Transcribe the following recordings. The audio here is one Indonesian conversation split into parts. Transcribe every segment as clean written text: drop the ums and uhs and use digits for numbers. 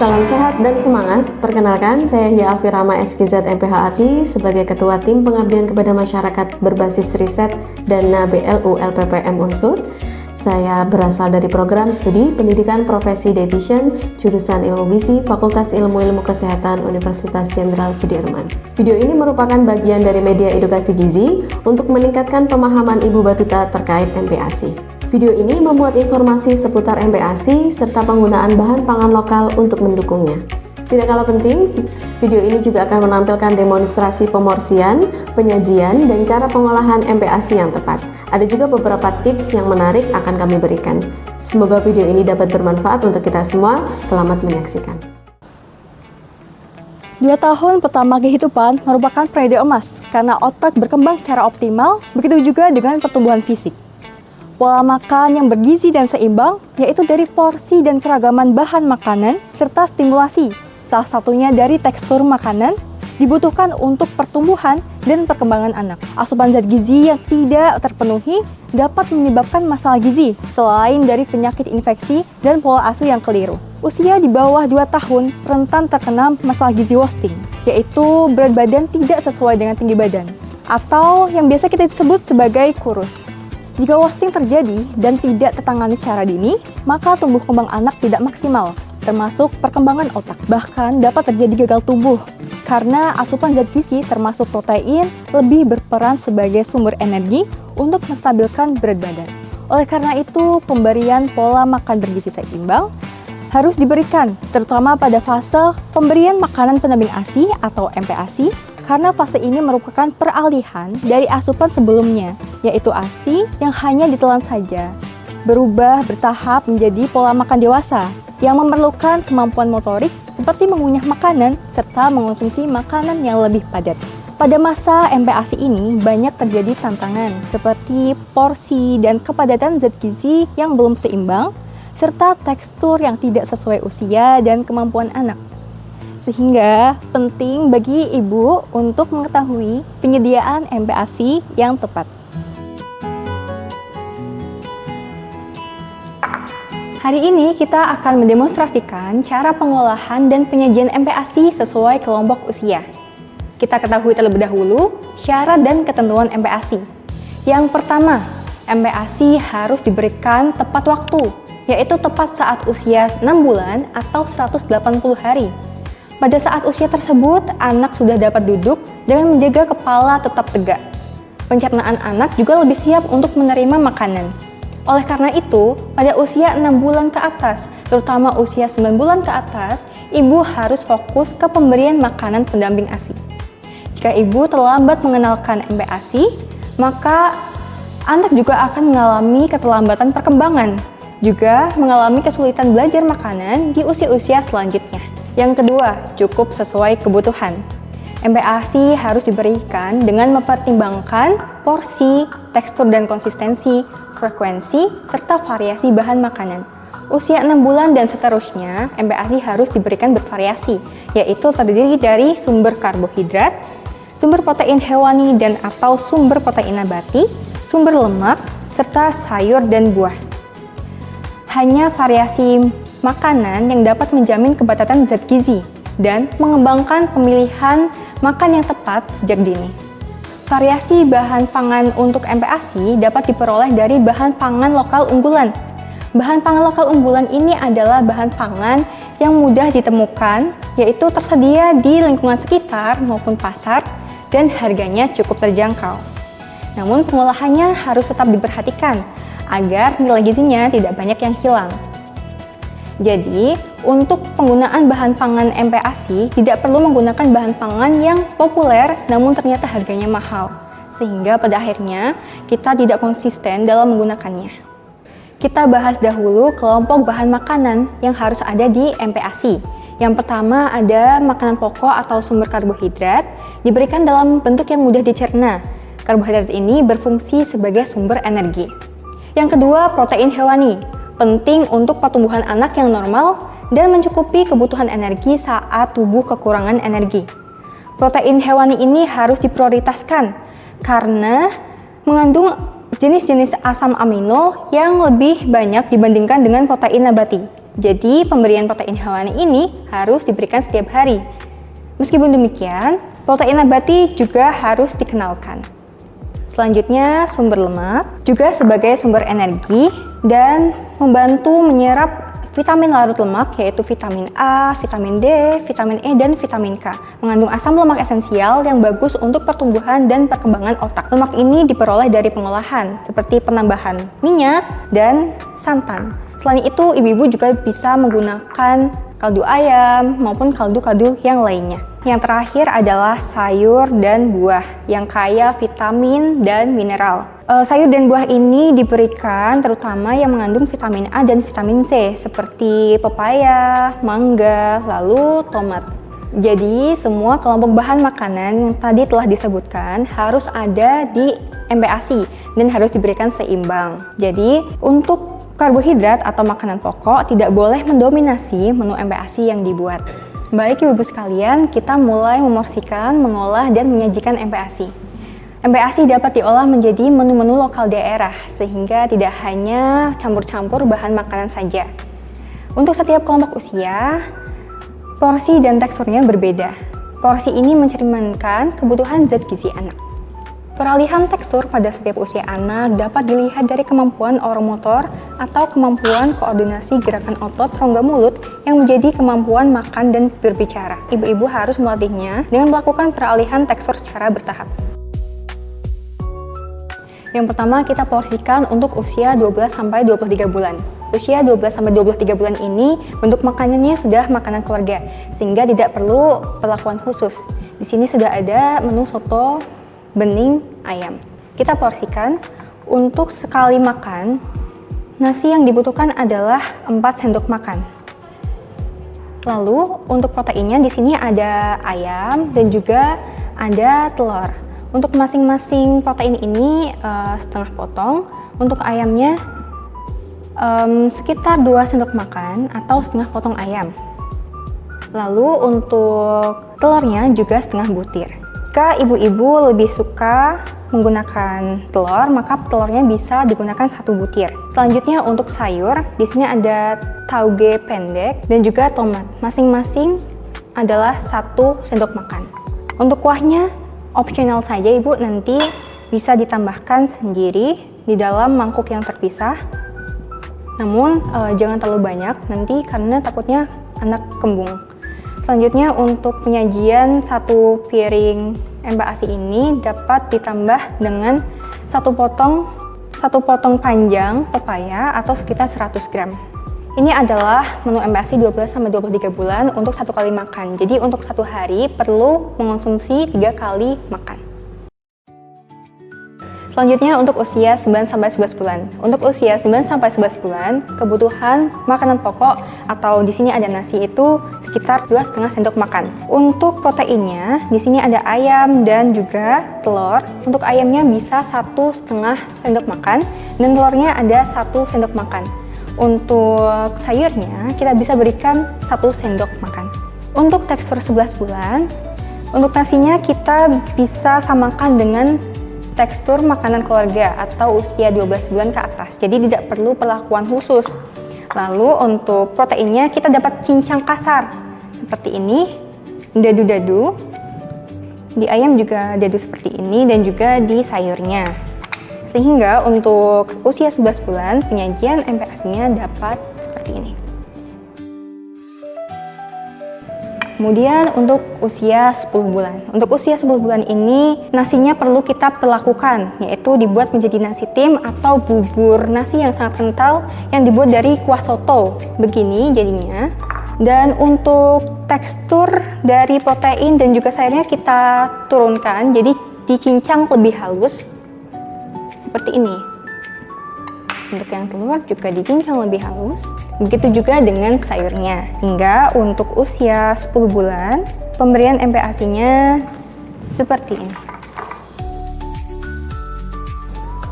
Salam sehat dan semangat. Perkenalkan, saya Hia Alfirama SKZ MPHATI sebagai Ketua Tim Pengabdian kepada Masyarakat berbasis riset Dana BLU LPPM Unsur. Saya berasal dari program studi Pendidikan Profesi Dietitian, jurusan Ilmu Gizi, Fakultas Ilmu Kesehatan Universitas Jenderal Sudirman. Video ini merupakan bagian dari media edukasi gizi untuk meningkatkan pemahaman ibu balita terkait MPASI. Video ini memuat informasi seputar MPASI serta penggunaan bahan pangan lokal untuk mendukungnya. Tidak kalah penting, video ini juga akan menampilkan demonstrasi pemorsian, penyajian, dan cara pengolahan MPASI yang tepat. Ada juga beberapa tips yang menarik akan kami berikan. Semoga video ini dapat bermanfaat untuk kita semua. Selamat menyaksikan. 2 tahun pertama kehidupan merupakan periode emas karena otak berkembang secara optimal, begitu juga dengan pertumbuhan fisik. Pola makan yang bergizi dan seimbang, yaitu dari porsi dan keragaman bahan makanan, serta stimulasi, salah satunya dari tekstur makanan, dibutuhkan untuk pertumbuhan dan perkembangan anak. Asupan zat gizi yang tidak terpenuhi dapat menyebabkan masalah gizi, selain dari penyakit infeksi dan pola asuh yang keliru. Usia di bawah 2 tahun rentan terkena masalah gizi wasting, yaitu berat badan tidak sesuai dengan tinggi badan, atau yang biasa kita sebut sebagai kurus. Jika wasting terjadi dan tidak tertangani secara dini, maka tumbuh kembang anak tidak maksimal, termasuk perkembangan otak. Bahkan dapat terjadi gagal tumbuh, karena asupan zat gizi termasuk protein lebih berperan sebagai sumber energi untuk menstabilkan berat badan. Oleh karena itu, pemberian pola makan bergizi seimbang harus diberikan, terutama pada fase pemberian makanan pendamping ASI atau MPASI, karena fase ini merupakan peralihan dari asupan sebelumnya, yaitu ASI yang hanya ditelan saja, berubah bertahap menjadi pola makan dewasa yang memerlukan kemampuan motorik seperti mengunyah makanan serta mengonsumsi makanan yang lebih padat. Pada masa MPASI ini banyak terjadi tantangan seperti porsi dan kepadatan zat gizi yang belum seimbang, serta tekstur yang tidak sesuai usia dan kemampuan anak. Sehingga penting bagi ibu untuk mengetahui penyediaan MPASI yang tepat. Hari ini kita akan mendemonstrasikan cara pengolahan dan penyajian MPASI sesuai kelompok usia. Kita ketahui terlebih dahulu syarat dan ketentuan MPASI. Yang pertama, MPASI harus diberikan tepat waktu, yaitu tepat saat usia 6 bulan atau 180 hari. Pada saat usia tersebut, anak sudah dapat duduk dengan menjaga kepala tetap tegak. Pencernaan anak juga lebih siap untuk menerima makanan. Oleh karena itu, pada usia 6 bulan ke atas, terutama usia 9 bulan ke atas, ibu harus fokus ke pemberian makanan pendamping ASI. Jika ibu terlambat mengenalkan MPASI, maka anak juga akan mengalami keterlambatan perkembangan, juga mengalami kesulitan belajar makanan di usia-usia selanjutnya. Yang kedua, cukup sesuai kebutuhan. MPASI harus diberikan dengan mempertimbangkan porsi, tekstur dan konsistensi, frekuensi, serta variasi bahan makanan. Usia 6 bulan dan seterusnya, MPASI harus diberikan bervariasi, yaitu terdiri dari sumber karbohidrat, sumber protein hewani dan atau sumber protein nabati, sumber lemak, serta sayur dan buah. Hanya variasi makanan yang dapat menjamin kebatatan zat gizi dan mengembangkan pemilihan makan yang tepat sejak dini. Variasi bahan pangan untuk MPASI dapat diperoleh dari bahan pangan lokal unggulan. Bahan pangan lokal unggulan ini adalah bahan pangan yang mudah ditemukan, yaitu tersedia di lingkungan sekitar maupun pasar dan harganya cukup terjangkau. Namun pengolahannya harus tetap diperhatikan agar nilai gizinya tidak banyak yang hilang. Jadi, untuk penggunaan bahan pangan MPASI tidak perlu menggunakan bahan pangan yang populer namun ternyata harganya mahal, sehingga pada akhirnya kita tidak konsisten dalam menggunakannya. Kita bahas dahulu kelompok bahan makanan yang harus ada di MPASI. Yang pertama ada makanan pokok atau sumber karbohidrat, diberikan dalam bentuk yang mudah dicerna. Karbohidrat ini berfungsi sebagai sumber energi. Yang kedua, protein hewani. Penting untuk pertumbuhan anak yang normal dan mencukupi kebutuhan energi saat tubuh kekurangan energi. Protein hewani ini harus diprioritaskan karena mengandung jenis-jenis asam amino yang lebih banyak dibandingkan dengan protein nabati. Jadi pemberian protein hewani ini harus diberikan setiap hari. Meskipun demikian, protein nabati juga harus dikenalkan. Selanjutnya, sumber lemak juga sebagai sumber energi dan membantu menyerap vitamin larut lemak yaitu vitamin A, vitamin D, vitamin E, dan vitamin K. Mengandung asam lemak esensial yang bagus untuk pertumbuhan dan perkembangan otak. Lemak ini diperoleh dari pengolahan seperti penambahan minyak dan santan. Selain itu, ibu-ibu juga bisa menggunakan kaldu ayam maupun kaldu-kaldu yang lainnya. Yang terakhir adalah sayur dan buah yang kaya vitamin dan mineral. Sayur dan buah ini diberikan terutama yang mengandung vitamin A dan vitamin C seperti pepaya, mangga, lalu tomat. Jadi semua kelompok bahan makanan yang tadi telah disebutkan harus ada di MPASI dan harus diberikan seimbang. Jadi untuk karbohidrat atau makanan pokok tidak boleh mendominasi menu MPASI yang dibuat. Baik ibu-ibu sekalian, kita mulai memorsikan, mengolah, dan menyajikan MPASI. MPASI dapat diolah menjadi menu-menu lokal daerah, sehingga tidak hanya campur-campur bahan makanan saja. Untuk setiap kelompok usia, porsi dan teksturnya berbeda. Porsi ini mencerminkan kebutuhan zat gizi anak. Peralihan tekstur pada setiap usia anak dapat dilihat dari kemampuan oromotor atau kemampuan koordinasi gerakan otot rongga mulut yang menjadi kemampuan makan dan berbicara. Ibu-ibu harus melatihnya dengan melakukan peralihan tekstur secara bertahap. Yang pertama kita porsikan untuk usia 12-23 bulan. Usia 12-23 bulan ini bentuk makanannya sudah makanan keluarga sehingga tidak perlu perlakuan khusus. Di sini sudah ada menu soto bening ayam. Kita porsikan untuk sekali makan. Nasi yang dibutuhkan adalah 4 sendok makan. Lalu untuk proteinnya di sini ada ayam dan juga ada telur. Untuk masing-masing protein ini setengah potong. Untuk ayamnya sekitar 2 sendok makan atau setengah potong ayam. Lalu untuk telurnya juga setengah butir. Jika ibu-ibu lebih suka menggunakan telur, maka telurnya bisa digunakan 1 butir. Selanjutnya untuk sayur, di sini ada tauge pendek dan juga tomat. Masing-masing adalah 1 sendok makan. Untuk kuahnya opsional saja ibu, nanti bisa ditambahkan sendiri di dalam mangkuk yang terpisah. Namun jangan terlalu banyak nanti karena takutnya anak kembung. Selanjutnya untuk penyajian 1 piring MPASI ini dapat ditambah dengan 1 potong panjang pepaya atau sekitar 100 gram. Ini adalah menu MPASI 12-23 bulan untuk 1 kali makan. Jadi untuk 1 hari perlu mengonsumsi 3 kali makan. Selanjutnya untuk usia 9-11 bulan. Untuk usia 9-11 bulan, kebutuhan makanan pokok atau di sini ada nasi itu sekitar 2,5 sendok makan. Untuk proteinnya, di sini ada ayam dan juga telur. Untuk ayamnya bisa 1,5 sendok makan dan telurnya ada 1 sendok makan. Untuk sayurnya, kita bisa berikan 1 sendok makan. Untuk tekstur 11 bulan, untuk nasinya kita bisa samakan dengan tekstur makanan keluarga atau usia 12 bulan ke atas, jadi tidak perlu perlakuan khusus. Lalu untuk proteinnya kita dapat cincang kasar seperti ini, dadu-dadu. Di ayam juga dadu seperti ini dan juga di sayurnya. Sehingga untuk usia 11 bulan penyajian MPASI-nya dapat seperti ini. Kemudian untuk usia 10 bulan. Untuk usia 10 bulan ini nasinya perlu kita perlakukan, yaitu dibuat menjadi nasi tim atau bubur nasi yang sangat kental yang dibuat dari kuah soto. Begini jadinya. Dan untuk tekstur dari protein dan juga sayurnya kita turunkan, jadi dicincang lebih halus seperti ini. Untuk yang telur juga dicincang lebih halus. Begitu juga dengan sayurnya. Hingga untuk usia 10 bulan, pemberian MPASI-nya seperti ini.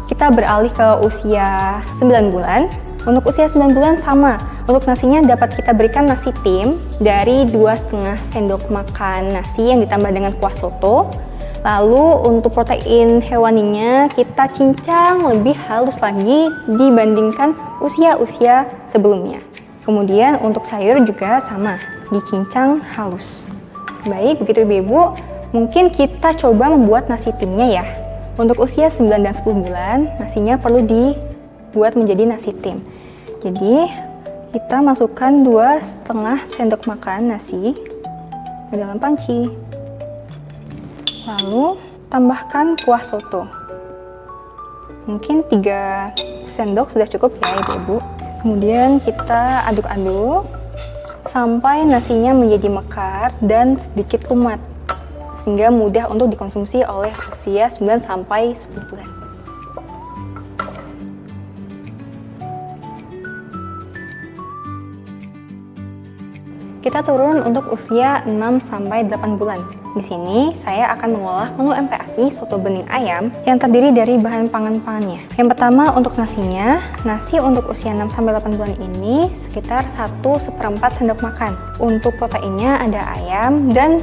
Kita beralih ke usia 9 bulan. Untuk usia 9 bulan sama. Untuk nasinya dapat kita berikan nasi tim dari 2,5 sendok makan nasi yang ditambah dengan kuah soto. Lalu untuk protein hewaninya kita cincang lebih halus lagi dibandingkan usia-usia sebelumnya. Kemudian untuk sayur juga sama, dicincang halus. Baik, begitu Ibu-ibu, mungkin kita coba membuat nasi timnya ya. Untuk usia 9 dan 10 bulan, nasinya perlu dibuat menjadi nasi tim. Jadi, kita masukkan 2,5 sendok makan nasi ke dalam panci. Lalu, tambahkan kuah soto. Mungkin 3 sendok sudah cukup ya Ibu-ibu. Kemudian kita aduk-aduk sampai nasinya menjadi mekar dan sedikit lumat, sehingga mudah untuk dikonsumsi oleh usia 9 sampai 10 bulan. Kita turun untuk usia 6 sampai 8 bulan. Di sini saya akan mengolah menu MPASI soto bening ayam yang terdiri dari bahan pangan-pangannya. Yang pertama untuk nasinya, nasi untuk usia 6 sampai 8 bulan ini sekitar 1/4 sendok makan. Untuk proteinnya ada ayam dan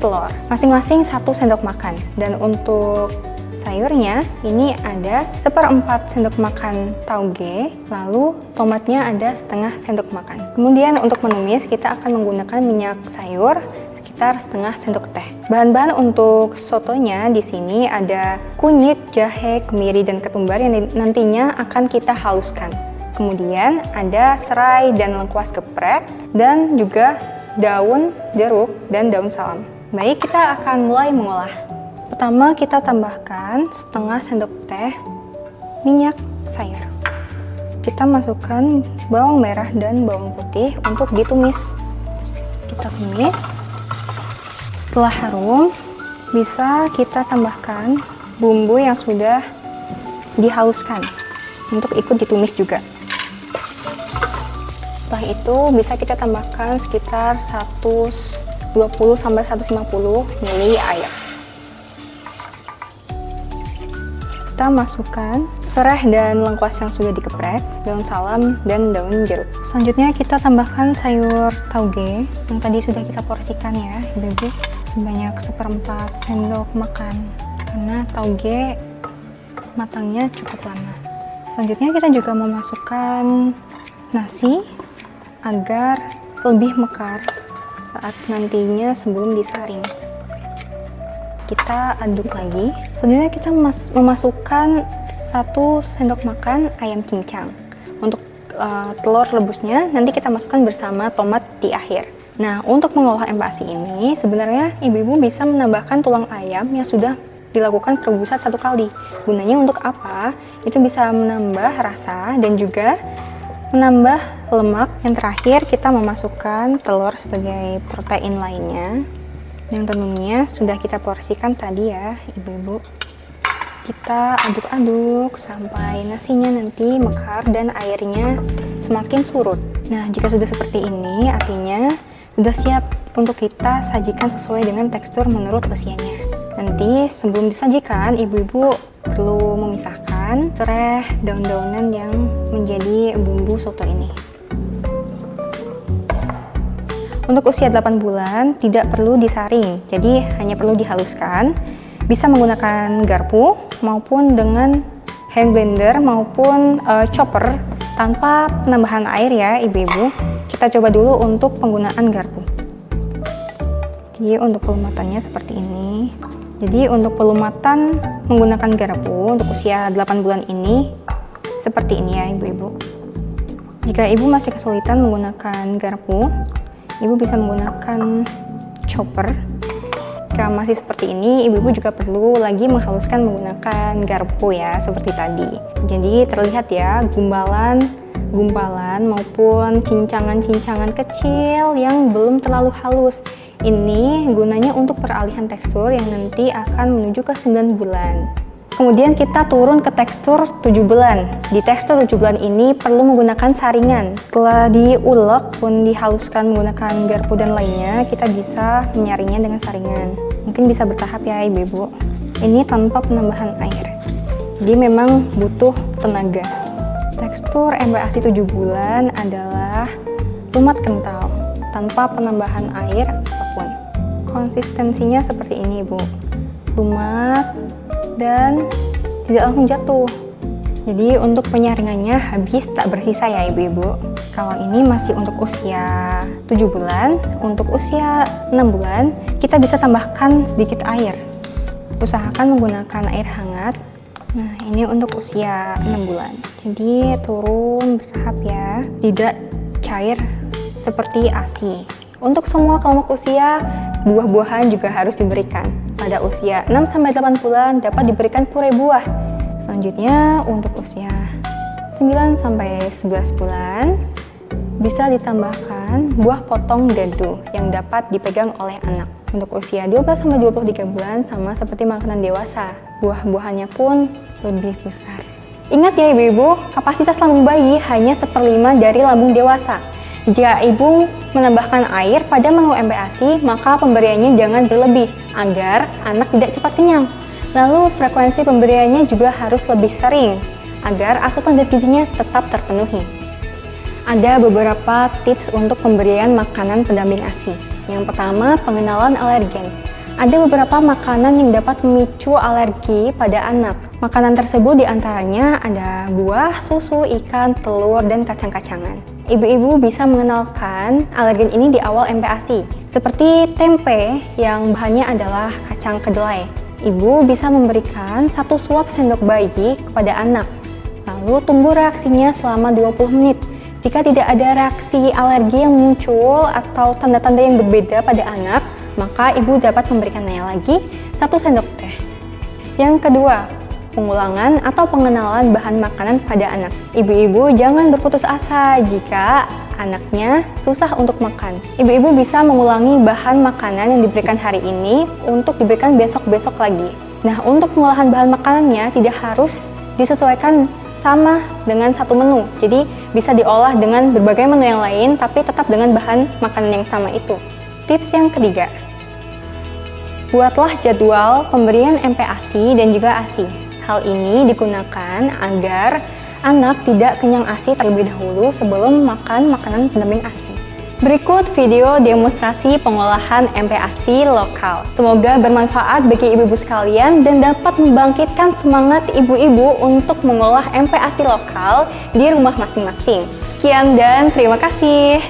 telur, masing-masing 1 sendok makan. Dan untuk sayurnya ini ada 1/4 sendok makan tauge, lalu tomatnya ada setengah sendok makan. Kemudian untuk menumis kita akan menggunakan minyak sayur sekitar setengah sendok teh. Bahan-bahan untuk sotonya di sini ada kunyit, jahe, kemiri, dan ketumbar yang nantinya akan kita haluskan. Kemudian ada serai dan lengkuas geprek dan juga daun jeruk dan daun salam. Baik, kita akan mulai mengolah. Pertama kita tambahkan setengah sendok teh minyak sayur. Kita masukkan bawang merah dan bawang putih untuk ditumis. Kita tumis. Setelah harum, bisa kita tambahkan bumbu yang sudah dihaluskan untuk ikut ditumis juga. Setelah itu bisa kita tambahkan sekitar 120 sampai 150 ml air. Kita masukkan serai dan lengkuas yang sudah dikeprek, daun salam, dan daun jeruk. Selanjutnya kita tambahkan sayur tauge yang tadi sudah kita porsikan ya Ibu-ibu, sebanyak 1/4 sendok makan karena tauge matangnya cukup lama. Selanjutnya kita juga memasukkan nasi agar lebih mekar saat nantinya sebelum disaring. Kita aduk lagi. Selanjutnya kita memasukkan 1 sendok makan ayam cincang. Untuk telur rebusnya nanti kita masukkan bersama tomat di akhir. Nah, untuk mengolah MPASI ini sebenarnya ibu-ibu bisa menambahkan tulang ayam yang sudah dilakukan perebusan 1 kali. Gunanya untuk apa? Itu bisa menambah rasa dan juga menambah lemak. Yang terakhir kita memasukkan telur sebagai protein lainnya yang tentunya sudah kita porsikan tadi ya ibu-ibu. Kita aduk-aduk sampai nasinya nanti mekar dan airnya semakin surut. Nah, jika sudah seperti ini artinya sudah siap untuk kita sajikan sesuai dengan tekstur menurut usianya. Nanti sebelum disajikan ibu-ibu perlu memisahkan serai daun-daunan yang menjadi bumbu soto ini. Untuk usia 8 bulan tidak perlu disaring, jadi hanya perlu dihaluskan. Bisa menggunakan garpu maupun dengan hand blender maupun chopper tanpa penambahan air ya ibu-ibu. Kita coba dulu untuk penggunaan garpu. Jadi untuk pelumatannya seperti ini. Jadi untuk pelumatan menggunakan garpu untuk usia 8 bulan ini seperti ini ya ibu-ibu. Jika ibu masih kesulitan menggunakan garpu, ibu bisa menggunakan chopper. Jika masih seperti ini, ibu-ibu juga perlu lagi menghaluskan menggunakan garpu ya, seperti tadi. Jadi terlihat ya gumpalan maupun cincangan-cincangan kecil yang belum terlalu halus. Ini gunanya untuk peralihan tekstur yang nanti akan menuju ke 9 bulan. Kemudian kita turun ke tekstur 7 bulan. Di tekstur 7 bulan ini perlu menggunakan saringan. Setelah diulek pun dihaluskan menggunakan garpu dan lainnya, kita bisa menyaringnya dengan saringan. Mungkin bisa bertahap ya ibu-ibu. Ini tanpa penambahan air. Jadi memang butuh tenaga. Tekstur MPASI 7 bulan adalah lumat kental tanpa penambahan air apapun. Konsistensinya seperti ini, Bu. Lumat dan tidak langsung jatuh. Jadi untuk penyaringannya habis tak bersisa ya ibu-ibu. Kalau ini masih untuk usia 7 bulan, untuk usia 6 bulan, kita bisa tambahkan sedikit air. Usahakan menggunakan air hangat. Nah, ini untuk usia 6 bulan. Jadi turun bertahap ya, tidak cair seperti ASI. Untuk semua kelompok usia, buah-buahan juga harus diberikan. Pada usia 6-8 bulan dapat diberikan puree buah. Selanjutnya untuk usia 9-11 bulan bisa ditambahkan buah potong dadu yang dapat dipegang oleh anak. Untuk usia 12-23 bulan sama seperti makanan dewasa, buah-buahannya pun lebih besar. Ingat ya ibu-ibu, kapasitas lambung bayi hanya 1/5 dari lambung dewasa. Jika ibu menambahkan air pada menu MPASI, maka pemberiannya jangan berlebih agar anak tidak cepat kenyang. Lalu frekuensi pemberiannya juga harus lebih sering agar asupan zat gizinya tetap terpenuhi. Ada beberapa tips untuk pemberian makanan pendamping ASI. Yang pertama, pengenalan alergen. Ada beberapa makanan yang dapat memicu alergi pada anak. Makanan tersebut diantaranya ada buah, susu, ikan, telur, dan kacang-kacangan. Ibu-ibu bisa mengenalkan alergen ini di awal MPASI, seperti tempe yang bahannya adalah kacang kedelai. Ibu bisa memberikan 1 suap sendok bayi kepada anak, lalu tunggu reaksinya selama 20 menit. Jika tidak ada reaksi alergi yang muncul atau tanda-tanda yang berbeda pada anak, maka ibu dapat memberikannya lagi 1 sendok teh. Yang kedua, pengulangan atau pengenalan bahan makanan pada anak. Ibu-ibu jangan berputus asa jika anaknya susah untuk makan. Ibu-ibu bisa mengulangi bahan makanan yang diberikan hari ini untuk diberikan besok-besok lagi. Nah, untuk pengolahan bahan makanannya tidak harus disesuaikan sama dengan satu menu. Jadi bisa diolah dengan berbagai menu yang lain tapi tetap dengan bahan makanan yang sama itu. Tips yang ketiga, buatlah jadwal pemberian MPASI dan juga ASI. Hal ini digunakan agar anak tidak kenyang ASI terlebih dahulu sebelum makan makanan pendamping ASI. Berikut video demonstrasi pengolahan MPASI lokal. Semoga bermanfaat bagi ibu-ibu sekalian dan dapat membangkitkan semangat ibu-ibu untuk mengolah MPASI lokal di rumah masing-masing. Sekian dan terima kasih.